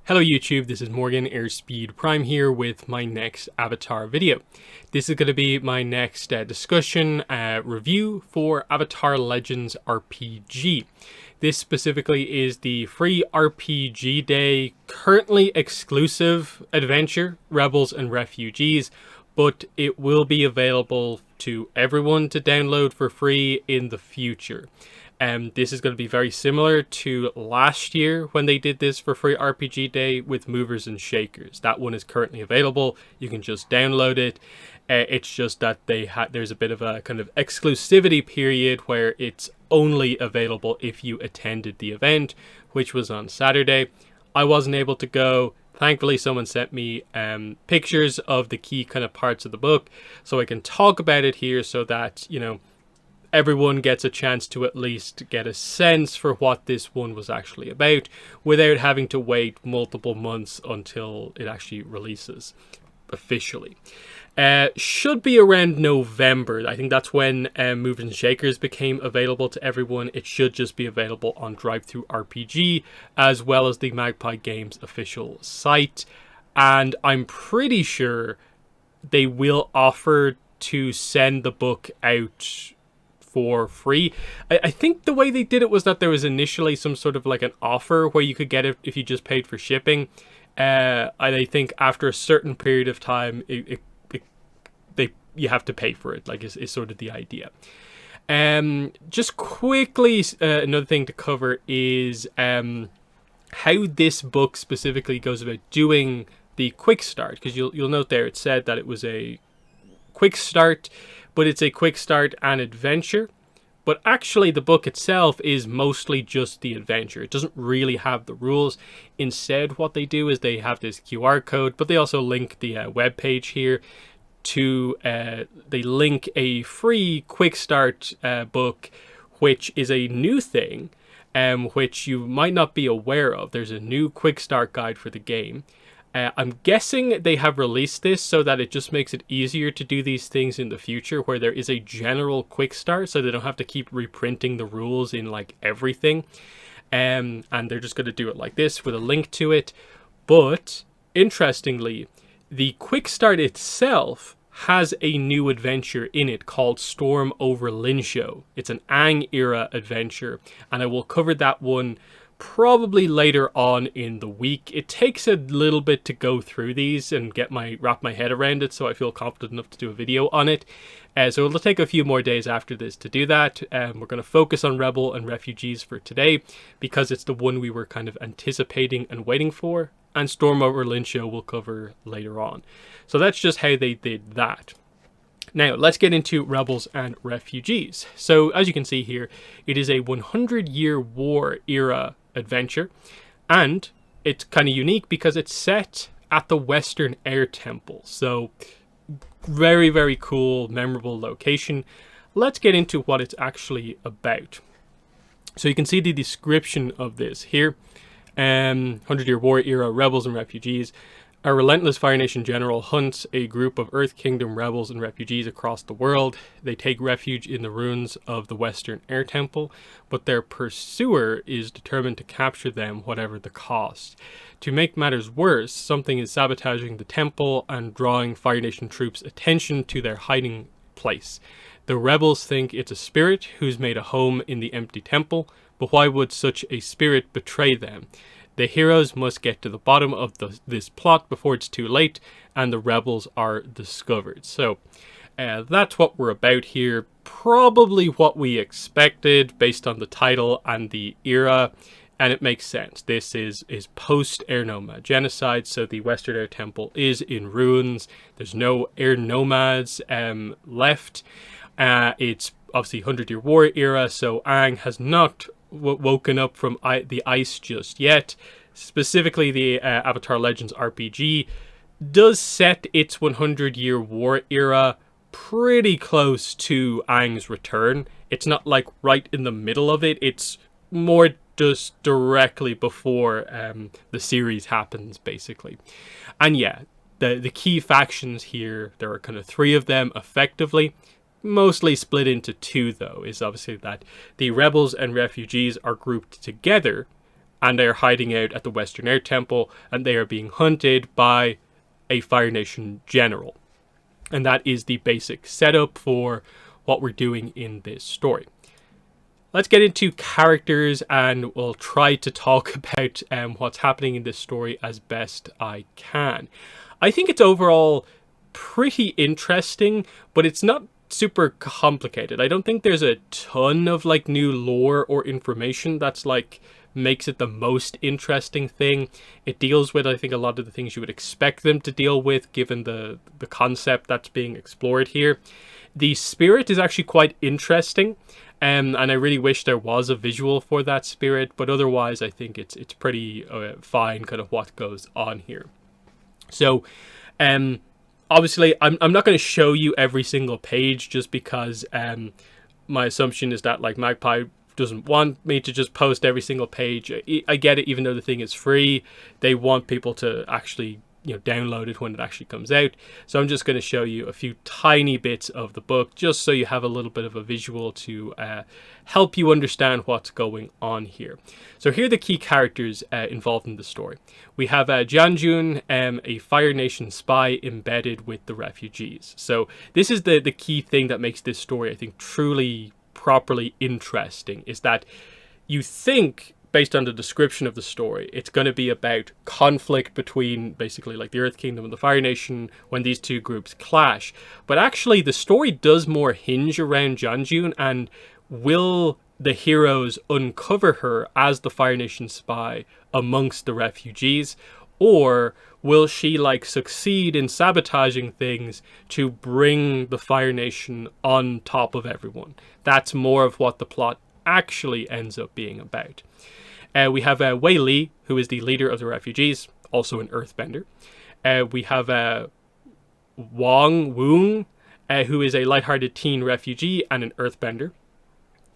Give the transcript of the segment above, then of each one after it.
Hello YouTube, this is Morgan Airspeed Prime here with my next Avatar video. This is going to be my next discussion review for Avatar Legends RPG. This specifically is the free RPG Day, currently exclusive adventure, Rebels and Refugees, but it will be available to everyone to download for free in the future. This is going to be very similar to last year when they did this for free RPG Day with Movers and Shakers. That one is currently available. You can just download it. It's just that there's a bit of a kind of exclusivity period where it's only available if you attended the event, which was on Saturday. I wasn't able to go. Thankfully, someone sent me pictures of the key kind of parts of the book, so I can talk about it here so that, you know, everyone gets a chance to at least get a sense for what this one was actually about without having to wait multiple months until it actually releases officially. Should be around November. I think that's when Movers and Shakers became available to everyone. It should just be available on DriveThruRPG as well as the Magpie Games official site. And I'm pretty sure they will offer to send the book out for free. I think the way they did it was that there was initially some sort of like an offer where you could get it if you just paid for shipping. And I think after a certain period of time, you have to pay for it. Like is sort of the idea. Just quickly, another thing to cover is how this book specifically goes about doing the quick start, because you'll note there it said that it was a quick start, but it's a quick start and adventure. But actually the book itself is mostly just the adventure. It doesn't really have the rules. Instead, what they do is they have this QR code, but they also link the web page here to they link a free quick start book, which is a new thing, which you might not be aware of. There's a new quick start guide for the game. I'm guessing they have released this so that it just makes it easier to do these things in the future, where there is a general quick start so they don't have to keep reprinting the rules in like everything. And they're just going to do it like this with a link to it. But interestingly, the quick start itself has a new adventure in it called Storm over Linsho. It's an Aang era adventure, and I will cover that one probably later on in the week. It takes a little bit to go through these and wrap my head around it, so I feel confident enough to do a video on it. So it'll take a few more days after this to do that. We're going to focus on Rebel and Refugees for today because it's the one we were kind of anticipating and waiting for, and Storm over Linsho we'll cover later on. So that's just how they did that. Now, let's get into Rebels and Refugees. So, as you can see here, it is a 100-year war era adventure, and it's kind of unique because it's set at the Western Air Temple. So, very, very cool, memorable location. Let's get into what it's actually about. So, you can see the description of this here. 100-year war era, Rebels and Refugees. A relentless Fire Nation general hunts a group of Earth Kingdom rebels and refugees across the world. They take refuge in the ruins of the Western Air Temple, but their pursuer is determined to capture them whatever the cost. To make matters worse, something is sabotaging the temple and drawing Fire Nation troops' attention to their hiding place. The rebels think it's a spirit who's made a home in the empty temple, but why would such a spirit betray them? The heroes must get to the bottom of this plot before it's too late and the rebels are discovered. So that's what we're about here. Probably what we expected based on the title and the era, and it makes sense. This is post-Air Nomad genocide, so the Western Air Temple is in ruins. There's no Air Nomads left. It's obviously 100-year war era, so Aang has not woken up from the ice just yet. Specifically, the Avatar Legends RPG does set its 100-year war era pretty close to Aang's return. It's not like right in the middle of it. It's more just directly before the series happens, basically. And yeah, the key factions here, there are kind of 3 of them effectively. Mostly split into 2, though, is obviously that the Rebels and Refugees are grouped together and they are hiding out at the Western Air Temple, and they are being hunted by a Fire Nation general. And that is the basic setup for what we're doing in this story. Let's get into characters, and we'll try to talk about what's happening in this story as best I can. I think it's overall pretty interesting, but it's not super complicated. I don't think there's a ton of like new lore or information that's like makes it the most interesting thing. It deals with, I think, a lot of the things you would expect them to deal with given the concept that's being explored here. The spirit is actually quite interesting, and I really wish there was a visual for that spirit, but otherwise I think it's pretty fine kind of what goes on here. So obviously I'm not going to show you every single page, just because my assumption is that like Magpie doesn't want me to just post every single page. I get it, even though the thing is free, they want people to actually download it when it actually comes out. So I'm just going to show you a few tiny bits of the book, just so you have a little bit of a visual to help you understand what's going on here. So here are the key characters involved in the story. We have Jianjun, a Fire Nation spy embedded with the refugees. So this is the key thing that makes this story, I think, truly properly interesting, is that you think, based on the description of the story, it's going to be about conflict between basically like the Earth Kingdom and the Fire Nation when these two groups clash. But actually the story does more hinge around Jianjun, and will the heroes uncover her as the Fire Nation spy amongst the refugees, or will she like succeed in sabotaging things to bring the Fire Nation on top of everyone? That's more of what the plot actually ends up being about. We have Wei Li, who is the leader of the refugees, also an earthbender. We have Wang Wung, who is a lighthearted teen refugee and an earthbender.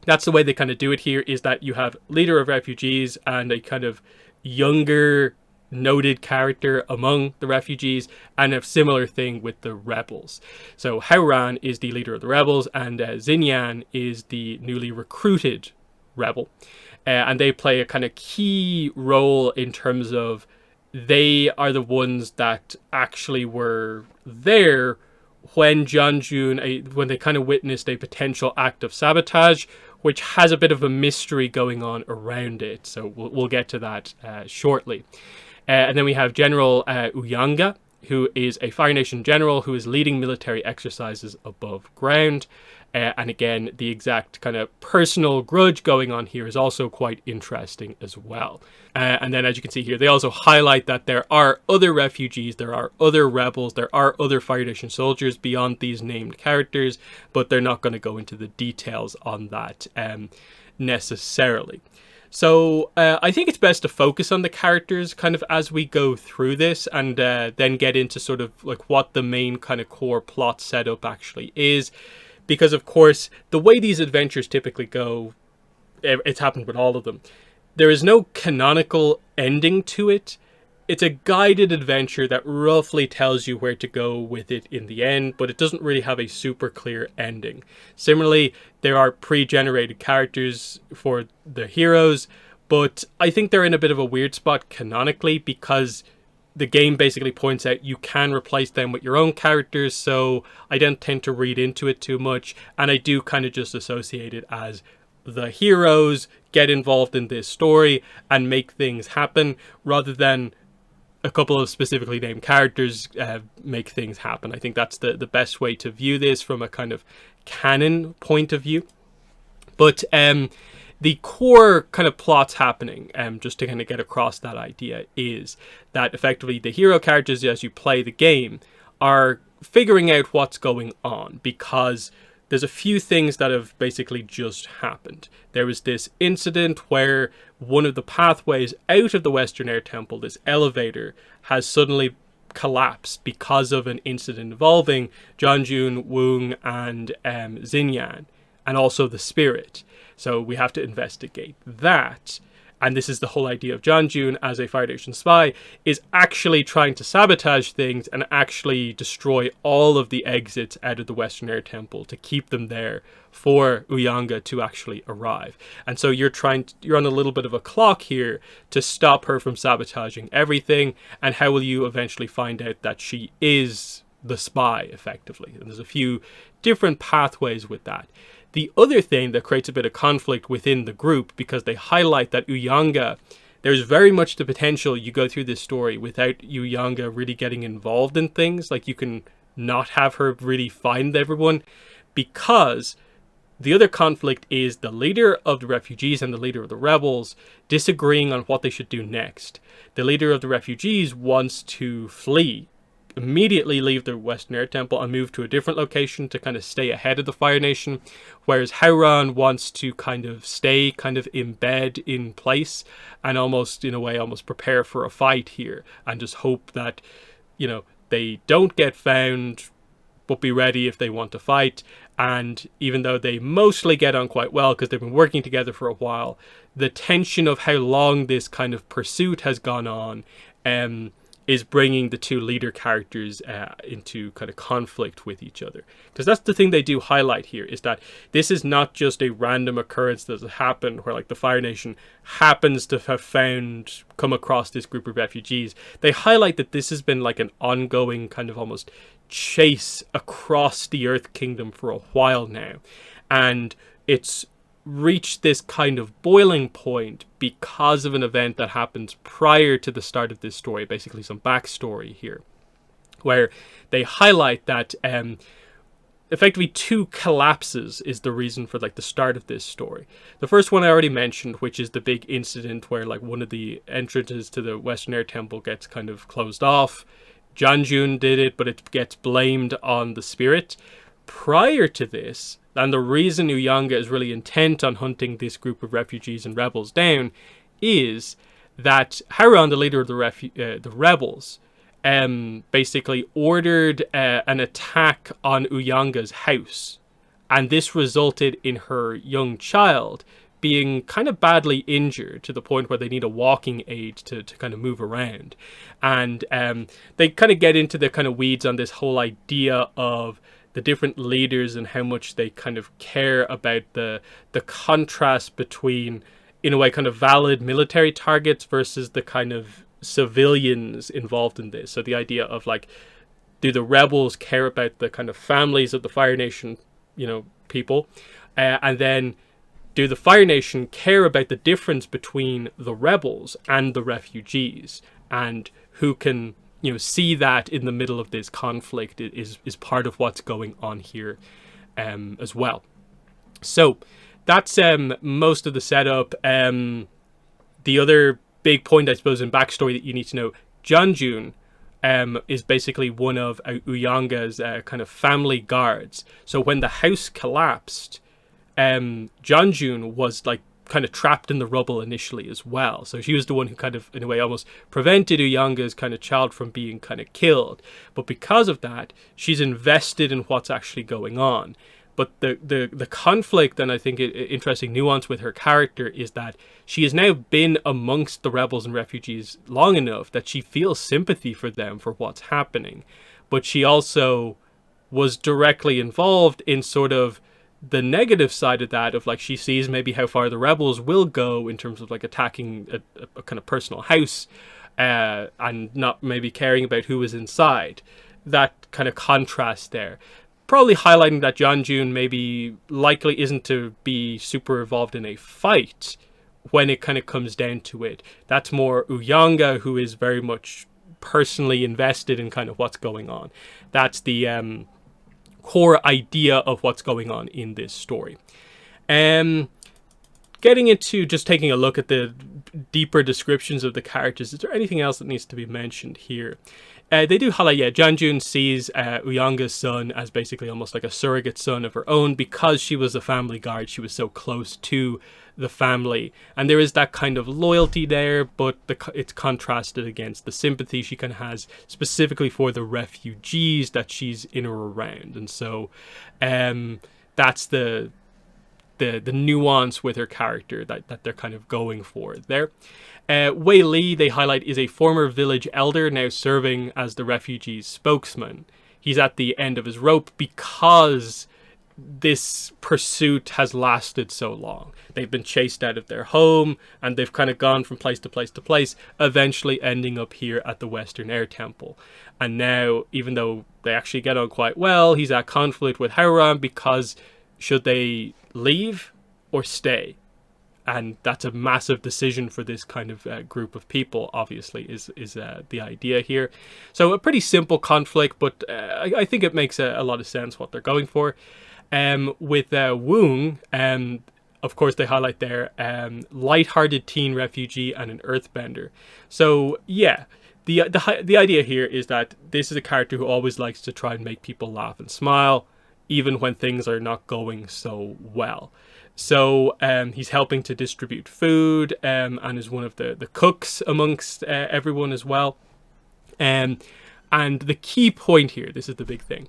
That's the way they kind of do it here, is that you have leader of refugees and a kind of younger noted character among the refugees, and a similar thing with the rebels. So Haoran is the leader of the rebels, and Xinyan is the newly recruited rebel. And they play a kind of key role in terms of they are the ones that actually were there when Jianjun, when they kind of witnessed a potential act of sabotage, which has a bit of a mystery going on around it. So we'll get to that shortly. And then we have General Uyanga, who is a Fire Nation general who is leading military exercises above ground. And again, the exact kind of personal grudge going on here is also quite interesting as well. And then, as you can see here, they also highlight that there are other refugees, there are other rebels, there are other Fire Nation soldiers beyond these named characters, but they're not going to go into the details on that necessarily. So I think it's best to focus on the characters kind of as we go through this, and then get into sort of like what the main kind of core plot setup actually is. Because, of course, the way these adventures typically go, it's happened with all of them. There is no canonical ending to it. It's a guided adventure that roughly tells you where to go with it in the end, but it doesn't really have a super clear ending. Similarly, there are pre-generated characters for the heroes, but I think they're in a bit of a weird spot canonically, because the game basically points out you can replace them with your own characters, so I don't tend to read into it too much, and I do kind of just associate it as the heroes get involved in this story and make things happen, rather than a couple of specifically named characters make things happen. I think that's the best way to view this from a kind of canon point of view. But the core kind of plots happening, just to kind of get across that idea, is that effectively the hero characters, as you play the game, are figuring out what's going on, because there's a few things that have basically just happened. There was this incident where one of the pathways out of the Western Air Temple, this elevator, has suddenly collapsed because of an incident involving Jianjun, Wung, and Xinyan, and also the spirit. So we have to investigate that. and this is the whole idea of Jeonjun as a Fire Nation spy, is actually trying to sabotage things and actually destroy all of the exits out of the Western Air Temple to keep them there for Uyanga to actually arrive. And so you're on a little bit of a clock here to stop her from sabotaging everything. And how will you eventually find out that she is the spy, effectively? And there's a few different pathways with that. The other thing that creates a bit of conflict within the group, because they highlight that Uyanga, there's very much the potential you go through this story without Uyanga really getting involved in things. Like, you can not have her really find everyone, because the other conflict is the leader of the refugees and the leader of the rebels disagreeing on what they should do next. The leader of the refugees wants to flee, immediately leave the Western Air Temple and move to a different location to kind of stay ahead of the Fire Nation, whereas Howran wants to kind of stay kind of in bed in place and almost, in a way, almost prepare for a fight here and just hope that, you know, they don't get found, but be ready if they want to fight. And even though they mostly get on quite well because they've been working together for a while, the tension of how long this kind of pursuit has gone on is bringing the two leader characters into kind of conflict with each other. Because that's the thing they do highlight here, is that this is not just a random occurrence that has happened where, like, the Fire Nation happens to have come across this group of refugees. They highlight that this has been like an ongoing kind of almost chase across the Earth Kingdom for a while now. And it's reached this kind of boiling point because of an event that happens prior to the start of this story, basically some backstory here, where they highlight that effectively two collapses is the reason for, like, the start of this story. The first one I already mentioned, which is the big incident where, like, one of the entrances to the Western Air Temple gets kind of closed off. Jeonjun did it, but it gets blamed on the spirit. Prior to this, and the reason Uyanga is really intent on hunting this group of refugees and rebels down, is that Howran, the leader of the rebels, basically ordered an attack on Uyanga's house. And this resulted in her young child being kind of badly injured to the point where they need a walking aid to kind of move around. And they kind of get into the kind of weeds on this whole idea of the different leaders and how much they kind of care about the contrast between, in a way, kind of valid military targets versus the kind of civilians involved in this. So the idea of, like, do the rebels care about the kind of families of the Fire Nation, you know, people? And then do the Fire Nation care about the difference between the rebels and the refugees? And who can, you know, see that in the middle of this conflict is part of what's going on here as well. So that's most of the setup. The other big point, I suppose, in backstory that you need to know, Jeonjun is basically one of Uyanga's kind of family guards. So when the house collapsed, Jeonjun was, like, kind of trapped in the rubble initially as well. So she was the one who kind of, in a way, almost prevented Uyanga's kind of child from being kind of killed. But because of that, she's invested in what's actually going on. But the conflict, and I think interesting nuance with her character, is that she has now been amongst the rebels and refugees long enough that she feels sympathy for them for what's happening. But she also was directly involved in sort of the negative side of that, of, like, she sees maybe how far the rebels will go in terms of, like, attacking a kind of personal house and not maybe caring about who is inside. That kind of contrast there. Probably highlighting that Jeonjun maybe likely isn't to be super involved in a fight when it kind of comes down to it. That's more Uyanga, who is very much personally invested in kind of what's going on. That's the core idea of what's going on in this story. Getting into just taking a look at the deeper descriptions of the characters, is there anything else that needs to be mentioned here? They do highlight, Jeonjun sees Uyanga's son as basically almost like a surrogate son of her own because she was a family guard. She was so close to the family. And there is that kind of loyalty there, but it's contrasted against the sympathy she kind of has specifically for the refugees that she's in or around. And so that's the the nuance with her character that they're kind of going for there. Wei Li, they highlight, is a former village elder now serving as the refugees' spokesman. He's at the end of his rope because this pursuit has lasted so long. They've been chased out of their home, and they've kind of gone from place to place to place, eventually ending up here at the Western Air Temple. And now, even though they actually get on quite well, he's at conflict with Howran because should they leave or stay? And that's a massive decision for this kind of group of people, obviously, is the idea here. So a pretty simple conflict, but I think it makes a lot of sense what they're going for. With Woong, of course, they highlight there, light-hearted teen refugee and an earthbender. So, yeah, the idea here is that this is a character who always likes to try and make people laugh and smile, even when things are not going so well. So he's helping to distribute food and is one of the cooks amongst everyone as well. And the key point here, this is the big thing.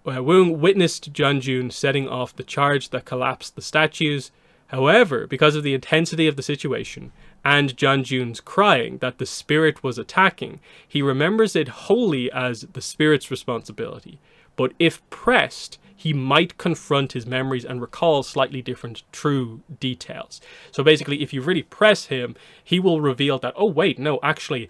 Woong witnessed Jeonjun setting off the charge that collapsed the statues. However, because of the intensity of the situation and Jeonjun's crying that the spirit was attacking, he remembers it wholly as the spirit's responsibility. But if pressed, he might confront his memories and recall slightly different true details. So basically, if you really press him, he will reveal that, oh wait, no, actually,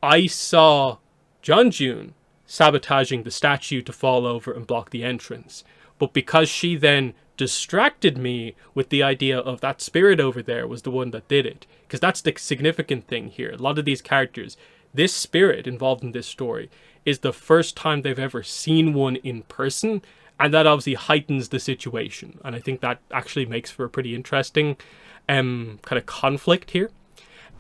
I saw Jeonjun sabotaging the statue to fall over and block the entrance. But because she then distracted me with the idea of that spirit over there was the one that did it. Because that's the significant thing here. A lot of these characters, this spirit involved in this story is the first time they've ever seen one in person. And that obviously heightens the situation. And I think that actually makes for a pretty interesting kind of conflict here.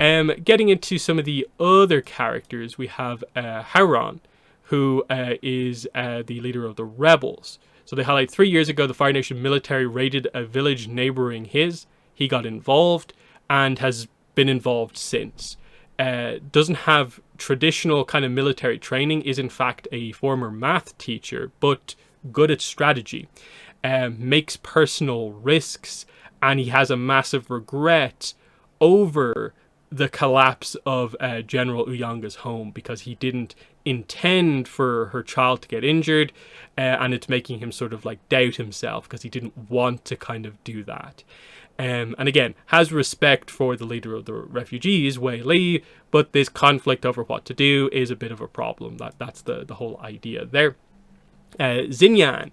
Getting into some of the other characters, we have Howran, who is the leader of the rebels. So they highlight 3 years ago, the Fire Nation military raided a village neighboring his. He got involved and has been involved since. Doesn't have traditional kind of military training, is in fact a former math teacher, but good at strategy, makes personal risks, and he has a massive regret over the collapse of General Uyanga's home because he didn't intend for her child to get injured, and it's making him sort of like doubt himself because he didn't want to kind of do that. And again, has respect for the leader of the refugees, Wei Li, but this conflict over what to do is a bit of a problem. That's the whole idea there. Xinyan,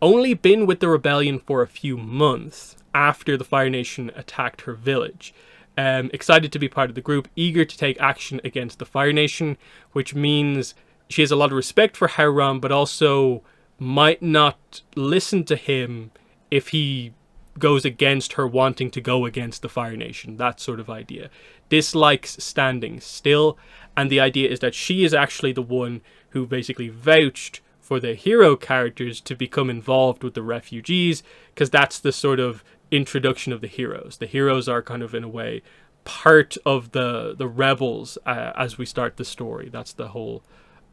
only been with the rebellion for a few months after the Fire Nation attacked her village. Excited to be part of the group, eager to take action against the Fire Nation, which means she has a lot of respect for Howran, but also might not listen to him if he goes against her wanting to go against the Fire Nation, that sort of idea. Dislikes standing still, and the idea is that she is actually the one who basically vouched for the hero characters to become involved with the refugees, because that's the sort of introduction of the heroes. The heroes are kind of, in a way, part of the rebels as we start the story. That's the whole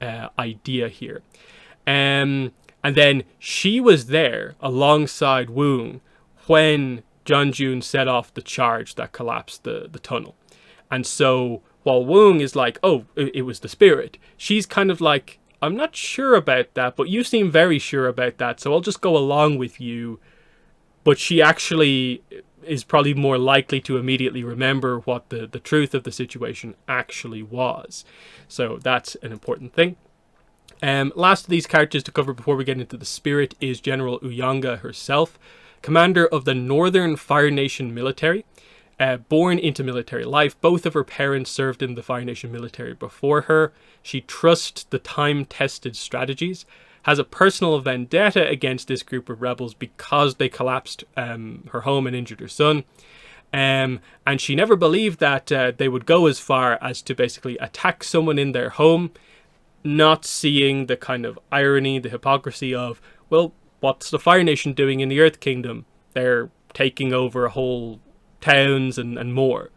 idea here. And then she was there alongside Woong when Jeonjun set off the charge that collapsed the tunnel. And so while Woong is like, oh, it was the spirit, she's kind of like, I'm not sure about that, but you seem very sure about that, so I'll just go along with you. But she actually is probably more likely to immediately remember what the truth of the situation actually was. So that's an important thing. Last of these characters to cover before we get into the spirit is General Uyanga herself, commander of the Northern Fire Nation military. Born into military life, both of her parents served in the Fire Nation military before her. She trusts the time-tested strategies, has a personal vendetta against this group of rebels because they collapsed her home and injured her son. And she never believed that they would go as far as to basically attack someone in their home, not seeing the kind of irony, the hypocrisy of, well, what's the Fire Nation doing in the Earth Kingdom? They're taking over whole towns and more.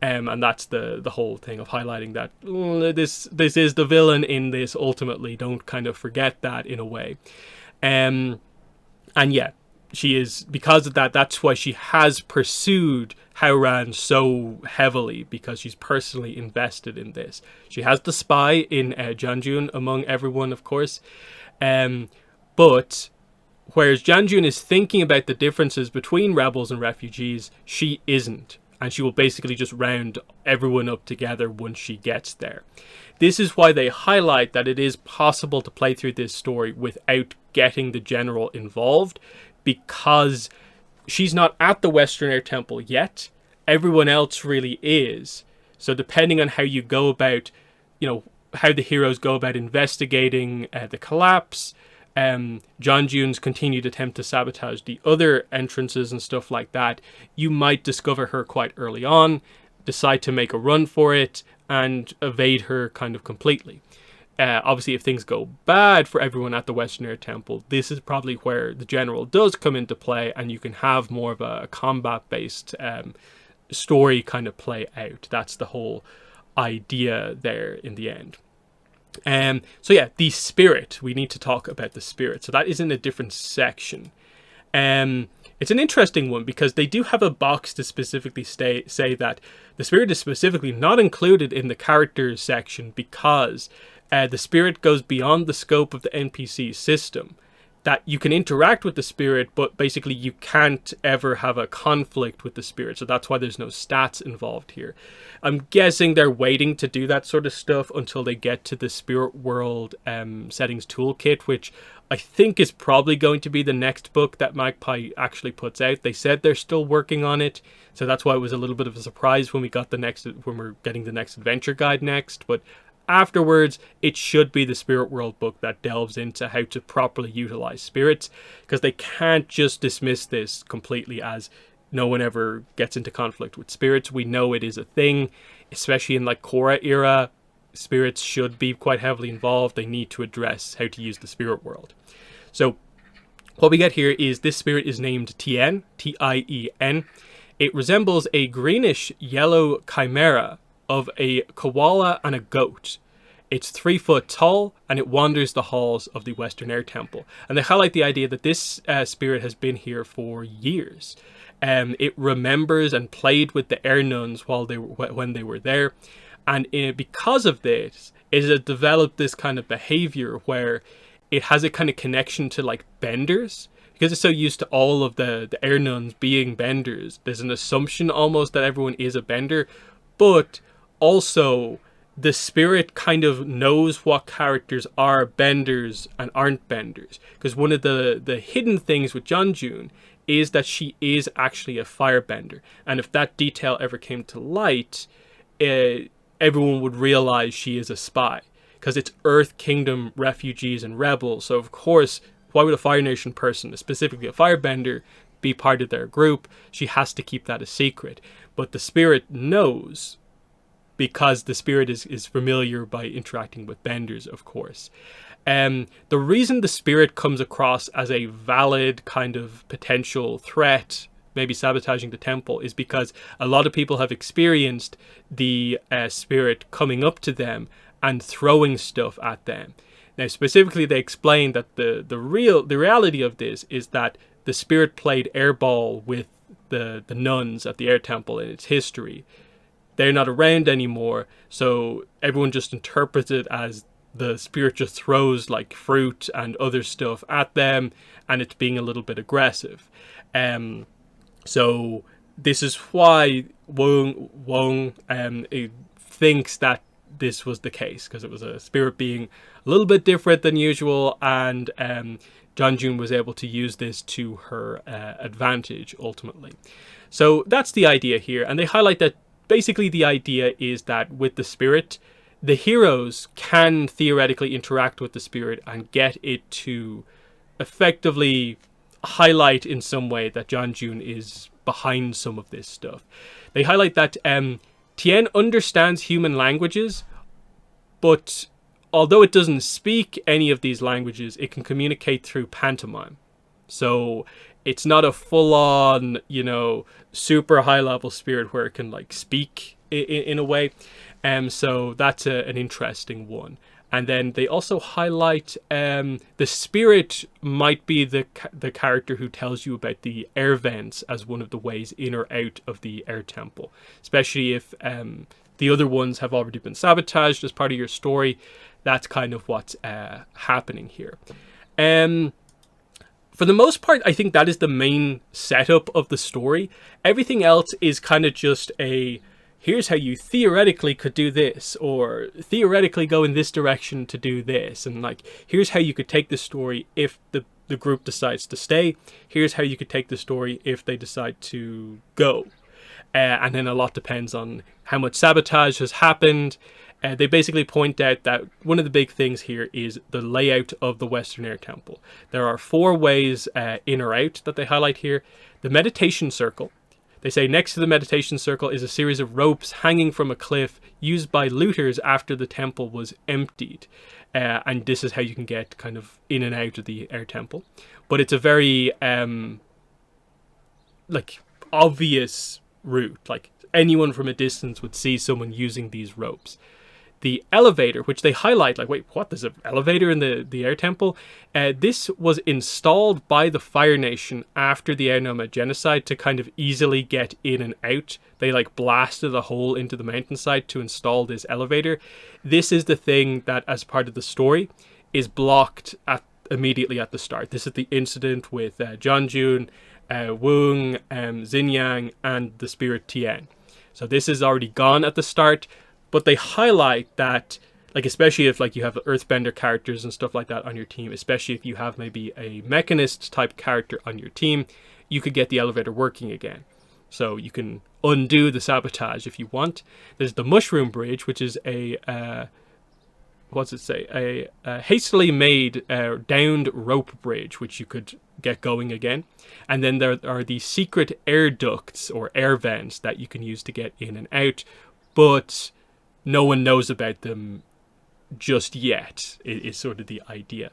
And that's the whole thing of highlighting that this is the villain in this ultimately. Don't kind of forget that in a way. And yeah, she is, because of that, that's why she has pursued Howran so heavily, because she's personally invested in this. She has the spy in Janjun among everyone, of course, but whereas Janjun is thinking about the differences between rebels and refugees, she isn't, and she will basically just round everyone up together once she gets there. This is why they highlight that it is possible to play through this story without getting the general involved, because she's not at the Western Air Temple yet. Everyone else really is. So depending on how you go about, how the heroes go about investigating the collapse, Janjun's continued attempt to sabotage the other entrances and stuff like that, you might discover her quite early on, decide to make a run for it, and evade her kind of completely. Obviously, if things go bad for everyone at the Western Air Temple, this is probably where the general does come into play, and you can have more of a combat-based story kind of play out. That's the whole idea there in the end. So yeah, the spirit. We need to talk about the spirit. So that is in a different section. It's an interesting one because they do have a box to specifically say that the spirit is specifically not included in the characters section because the spirit goes beyond the scope of the NPC system. That you can interact with the spirit, but basically you can't ever have a conflict with the spirit. So that's why there's no stats involved here. I'm guessing they're waiting to do that sort of stuff until they get to the Spirit World settings toolkit, which I think is probably going to be the next book that Magpie actually puts out. They said they're still working on it, so that's why it was a little bit of a surprise when we're getting the next adventure guide next. But afterwards, it should be the Spirit World book that delves into how to properly utilize spirits, because they can't just dismiss this completely as no one ever gets into conflict with spirits. We know it is a thing, especially in like Korra era. Spirits should be quite heavily involved. They need to address how to use the Spirit World. So what we get here is this spirit is named Tien, Tien. It resembles a greenish yellow chimera of a koala and a goat. It's 3 foot tall, and it wanders the halls of the Western Air Temple. And they highlight the idea that this spirit has been here for years. It remembers and played with the air nuns when they were there. And because of this, it has developed this kind of behavior where it has a kind of connection to like benders. Because it's so used to all of the air nuns being benders, there's an assumption almost that everyone is a bender. But also, the spirit kind of knows what characters are benders and aren't benders. Because one of the hidden things with Janjun is that she is actually a firebender. And if that detail ever came to light, everyone would realize she is a spy. Because it's Earth Kingdom refugees and rebels. So of course, why would a Fire Nation person, specifically a firebender, be part of their group? She has to keep that a secret. But the spirit knows, because the spirit is familiar by interacting with benders, of course. The reason the spirit comes across as a valid kind of potential threat, maybe sabotaging the temple, is because a lot of people have experienced the spirit coming up to them and throwing stuff at them. Now, specifically, they explain that the reality of this is that the spirit played airball with the nuns at the air temple in its history. They're not around anymore, so everyone just interprets it as the spirit just throws like fruit and other stuff at them, and it's being a little bit aggressive. So this is why Wong thinks that this was the case, because it was a spirit being a little bit different than usual, and Janjun was able to use this to her advantage ultimately. So that's the idea here, and they highlight that basically the idea is that with the spirit, the heroes can theoretically interact with the spirit and get it to effectively highlight in some way that Janjun is behind some of this stuff. They highlight that Tien understands human languages, but although it doesn't speak any of these languages, it can communicate through pantomime. So it's not a full-on, super high-level spirit where it can like speak in a way. So that's an interesting one. And then they also highlight the spirit might be the character who tells you about the air vents as one of the ways in or out of the air temple, especially if the other ones have already been sabotaged as part of your story. That's kind of what's happening here. For the most part, I think that is the main setup of the story. Everything else is kind of just a, here's how you theoretically could do this, or theoretically go in this direction to do this. And like, here's how you could take the story if the group decides to stay. Here's how you could take the story if they decide to go. And then a lot depends on how much sabotage has happened. They basically point out that one of the big things here is the layout of the Western Air Temple. There are 4 ways in or out that they highlight here. The meditation circle. They say next to the meditation circle is a series of ropes hanging from a cliff used by looters after the temple was emptied. And this is how you can get kind of in and out of the air temple. But it's a very like obvious route. Like anyone from a distance would see someone using these ropes. The elevator, which they highlight, like, wait, what? There's an elevator in the air temple? This was installed by the Fire Nation after the Air Nomad genocide to kind of easily get in and out. They like blasted a hole into the mountainside to install this elevator. This is the thing that, as part of the story, is blocked immediately at the start. This is the incident with Jianjun, Wung, Xinyan, and the Spirit Tian. So this is already gone at the start. But they highlight that, like, especially if like you have Earthbender characters and stuff like that on your team, especially if you have maybe a Mechanist type character on your team, you could get the elevator working again. So you can undo the sabotage if you want. There's the Mushroom Bridge, which is a hastily made downed rope bridge, which you could get going again. And then there are the secret air ducts or air vents that you can use to get in and out, but no one knows about them just yet, is sort of the idea.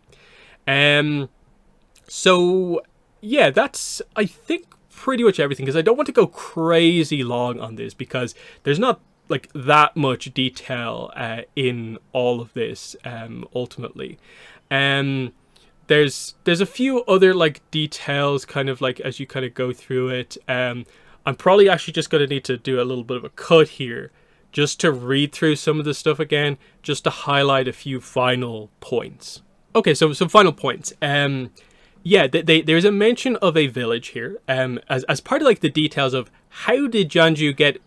So, yeah, that's, I think, pretty much everything, because I don't want to go crazy long on this, because there's not, like, that much detail in all of this, ultimately. There's a few other, like, details, kind of, like, as you kind of go through it. I'm probably actually just going to need to do a little bit of a cut here, just to read through some of the stuff again, just to highlight a few final points. Okay, so some final points. Yeah, there's a mention of a village here, as part of like the details of how did Jianju get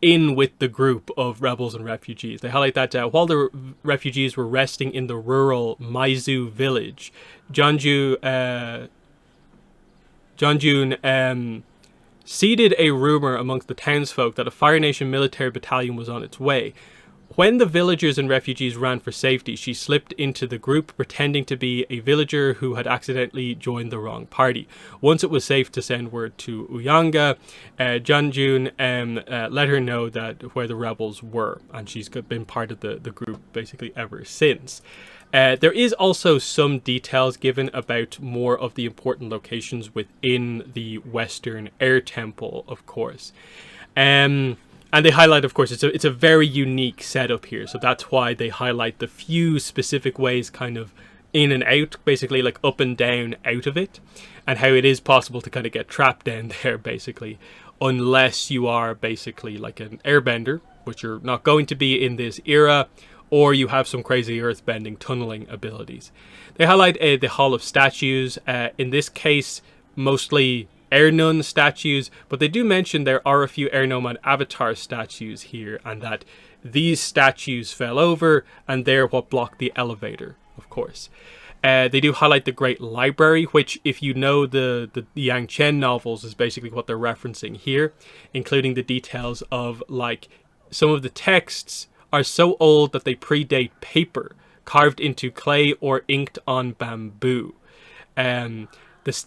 in with the group of rebels and refugees. They highlight that while the refugees were resting in the rural Maizu village, Jianjun seeded a rumor amongst the townsfolk that a Fire Nation military battalion was on its way. When the villagers and refugees ran for safety, she slipped into the group pretending to be a villager who had accidentally joined the wrong party. Once it was safe to send word to Uyanga, Jianjun let her know that where the rebels were, and she's been part of the group basically ever since. There is also some details given about more of the important locations within the Western Air Temple, of course. And they highlight, of course, it's a very unique setup here. So that's why they highlight the few specific ways kind of in and out, basically like up and down out of it. And how it is possible to kind of get trapped down there, basically. Unless you are basically like an airbender, which you're not going to be in this era, or you have some crazy earthbending tunneling abilities. They highlight the Hall of Statues. In this case, mostly Air Nun statues, but they do mention there are a few Air Nomad Avatar statues here, and that these statues fell over, and they're what blocked the elevator, of course. They do highlight the Great Library, which, if you know the Yang Chen novels, is basically what they're referencing here, including the details of, like, some of the texts are so old that they predate paper, carved into clay or inked on bamboo.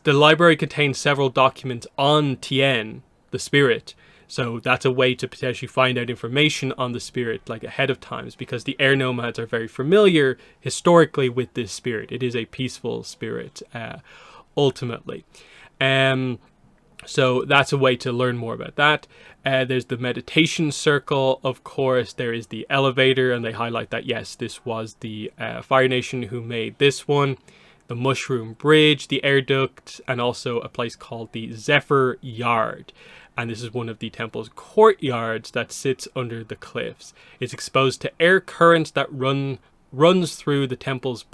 The library contains several documents on Tien, the spirit, so that's a way to potentially find out information on the spirit like ahead of times, because the air nomads are very familiar historically with this spirit. It is a peaceful spirit, ultimately. So that's a way to learn more about that. There's the meditation circle, of course. There is the elevator, and they highlight that, yes, this was the Fire Nation who made this one. The Mushroom Bridge, the air duct, and also a place called the Zephyr Yard. And this is one of the temple's courtyards that sits under the cliffs. It's exposed to air currents that runs through the temple's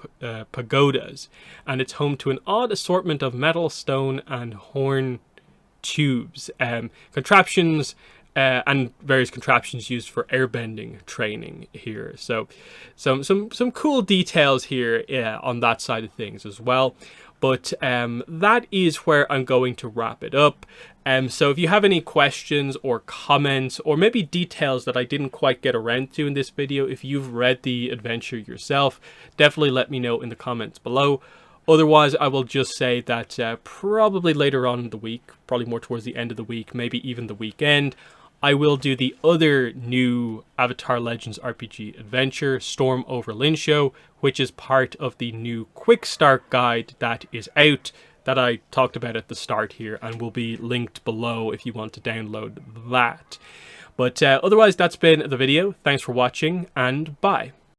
pagodas, and it's home to an odd assortment of metal, stone, and horn tubes, contraptions, and various contraptions used for airbending training here. So some cool details here on that side of things as well. But that is where I'm going to wrap it up. So if you have any questions or comments, or maybe details that I didn't quite get around to in this video, if you've read the adventure yourself, definitely let me know in the comments below. Otherwise, I will just say that probably later on in the week, probably more towards the end of the week, maybe even the weekend, I will do the other new Avatar Legends RPG adventure, Storm over Linsho, which is part of the new quick start guide that is out, that I talked about at the start here, and will be linked below if you want to download that. But otherwise, that's been the video. Thanks for watching, and bye.